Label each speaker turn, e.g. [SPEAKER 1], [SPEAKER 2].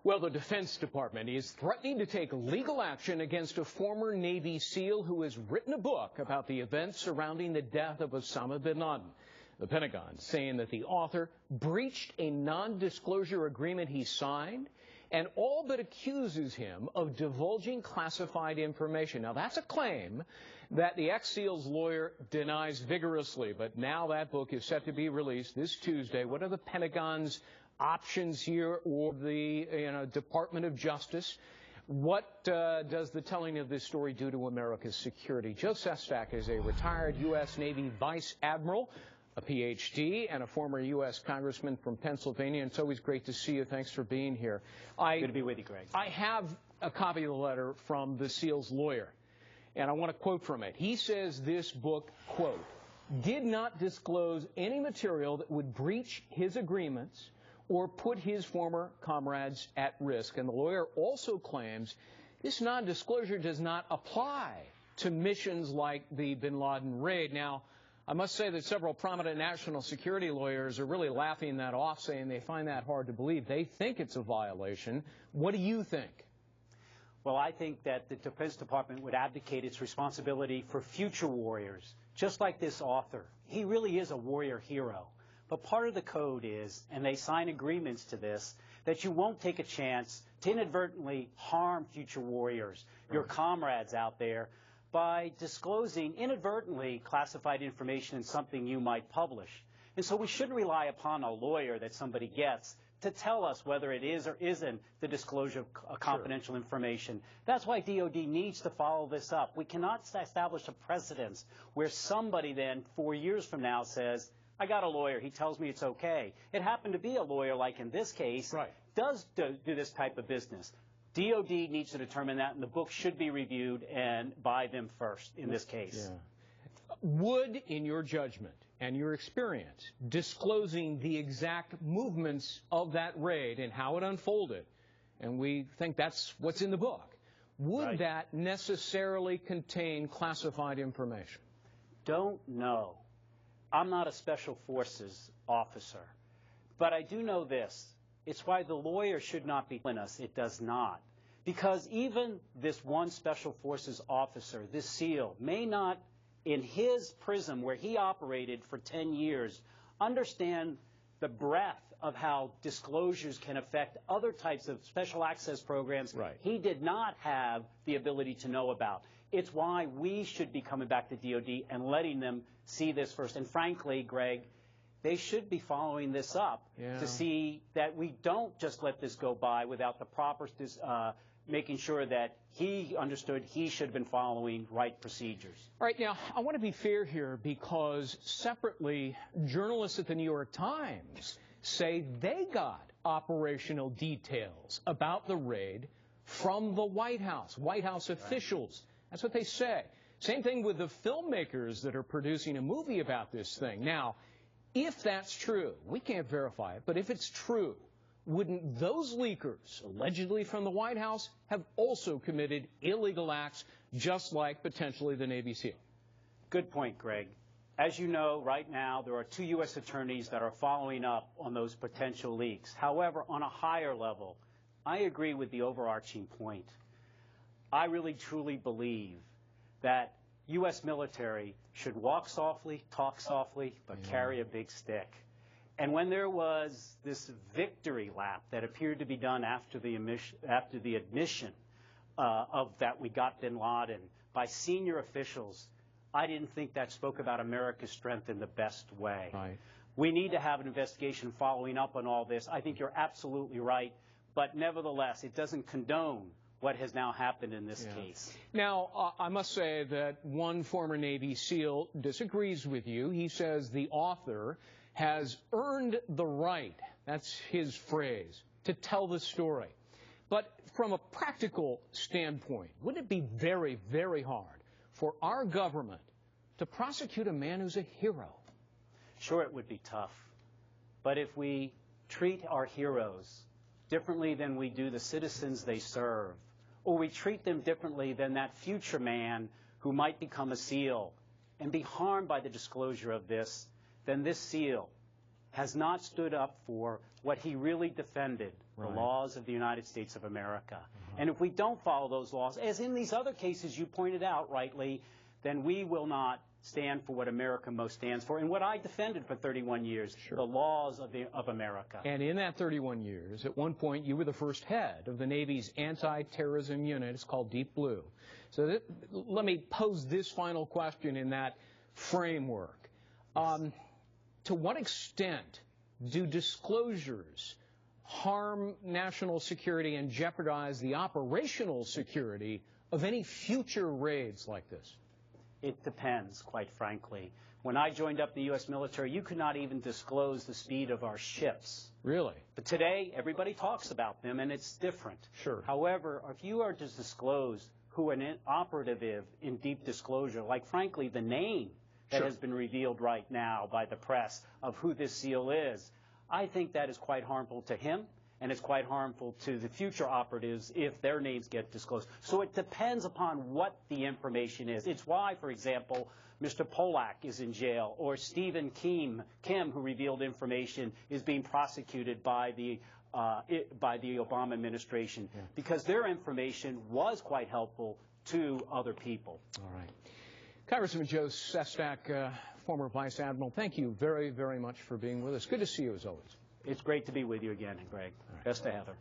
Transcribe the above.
[SPEAKER 1] Well, the Defense Department is threatening to take legal action against a former Navy SEAL who has written a book about the events surrounding the death of Osama Bin Laden. The Pentagon saying that the author breached a non-disclosure agreement he signed and all but accuses him of divulging classified information. Now, that's a claim that the ex-SEAL's lawyer denies vigorously, but now that book is set to be released this Tuesday. What are the Pentagon's options here, or the Department of Justice? What does the telling of this story do to America's security? Joe Sestak is a retired U.S. Navy Vice Admiral, a Ph.D., and a former U.S. Congressman from Pennsylvania. And it's always great to see you. Thanks for being here.
[SPEAKER 2] Good to be with you, Greg.
[SPEAKER 1] I have a copy of the letter from the SEAL's lawyer, and I want to quote from it. He says this book, quote, did not disclose any material that would breach his agreements or put his former comrades at risk. And the lawyer also claims this non-disclosure does not apply to missions like the Bin Laden raid. Now, I must say that several prominent national security lawyers are really laughing that off, saying they find that hard to believe. They think it's a violation. What do you think?
[SPEAKER 2] Well, I think that the Defense Department would abdicate its responsibility for future warriors, just like this author. He really is a warrior hero. But part of the code is, and they sign agreements to this, that you won't take a chance to inadvertently harm future warriors, your comrades out there, by disclosing inadvertently classified information in something you might publish. And so we shouldn't rely upon a lawyer that somebody gets to tell us whether it is or isn't the disclosure of confidential information. That's why DOD needs to follow this up. We cannot establish a precedence where somebody then 4 years from now says, I got a lawyer, he tells me it's okay. It happened to be a lawyer, like in this case, does do this type of business. DOD needs to determine that, and the book should be reviewed and by them first in this case.
[SPEAKER 1] Yeah. Would, in your judgment and your experience, disclosing the exact movements of that raid and how it unfolded, and we think that's what's in the book, would that necessarily contain classified information?
[SPEAKER 2] Don't know. I'm not a Special Forces officer, but I do know this. It's why the lawyer should not be telling us it does not. Because even this one Special Forces officer, this SEAL, may not, in his prism where he operated for 10 years, understand the breadth of how disclosures can affect other types of special access programs he did not have the ability to know about. It's why we should be coming back to DOD and letting them see this first. And frankly, Greg, they should be following this up to see that we don't just let this go by without the proper making sure that he understood he should have been following right procedures.
[SPEAKER 1] All right, now, I want to be fair here because separately, journalists at the New York Times say they got operational details about the raid from the White House officials. That's what they say. Same thing with the filmmakers that are producing a movie about this thing. Now, if that's true, we can't verify it, but if it's true, wouldn't those leakers, allegedly from the White House, have also committed illegal acts just like potentially the Navy SEAL?
[SPEAKER 2] Good point, Greg. As you know, right now, there are 2 U.S. attorneys that are following up on those potential leaks. However, on a higher level, I agree with the overarching point. I really, truly believe that U.S. military should walk softly, talk softly, but carry a big stick. And when there was this victory lap that appeared to be done after the admission of that we got Bin Laden by senior officials, I didn't think that spoke about America's strength in the best way. We need to have an investigation following up on all this. I think you're absolutely right. But nevertheless, it doesn't condone what has now happened in this case.
[SPEAKER 1] Now, I must say that one former Navy SEAL disagrees with you. He says the author has earned the right, that's his phrase, to tell the story. But from a practical standpoint, wouldn't it be very, very hard for our government to prosecute a man who's a hero?
[SPEAKER 2] Sure, it would be tough. But if we treat our heroes differently than we do the citizens they serve, or we treat them differently than that future man who might become a SEAL and be harmed by the disclosure of this, then this SEAL has not stood up for what he really defended,
[SPEAKER 1] right.
[SPEAKER 2] the laws of the United States of America. And if we don't follow those laws, as in these other cases you pointed out rightly, then we will not stand for what America most stands for and what I defended for 31 years,
[SPEAKER 1] sure.
[SPEAKER 2] the laws of America.
[SPEAKER 1] And in that 31 years, at one point, you were the first head of the Navy's anti-terrorism unit. It's called Deep Blue. So let me pose this final question in that framework. To what extent do disclosures harm national security and jeopardize the operational security of any future raids like this?
[SPEAKER 2] It depends, quite frankly. When I joined up the U.S. military, you could not even disclose the speed of our ships.
[SPEAKER 1] Really?
[SPEAKER 2] But today, everybody talks about them, and it's different.
[SPEAKER 1] Sure.
[SPEAKER 2] However, if you are to disclose who an operative is in deep disclosure, like, frankly, the name that
[SPEAKER 1] sure.
[SPEAKER 2] has been revealed right now by the press of who this SEAL is, I think that is quite harmful to him, and it's quite harmful to the future operatives if their names get disclosed. So it depends upon what the information is. It's why, for example, Mr. Polak is in jail, or Stephen Kim, who revealed information, is being prosecuted by the Obama administration, because their information was quite helpful to other people.
[SPEAKER 1] All right. Congressman Joe Sestak, former Vice Admiral, thank you very, very much for being with us. Good to see you as always.
[SPEAKER 2] It's great to be with you again, Greg.
[SPEAKER 1] Right.
[SPEAKER 2] Best to Heather.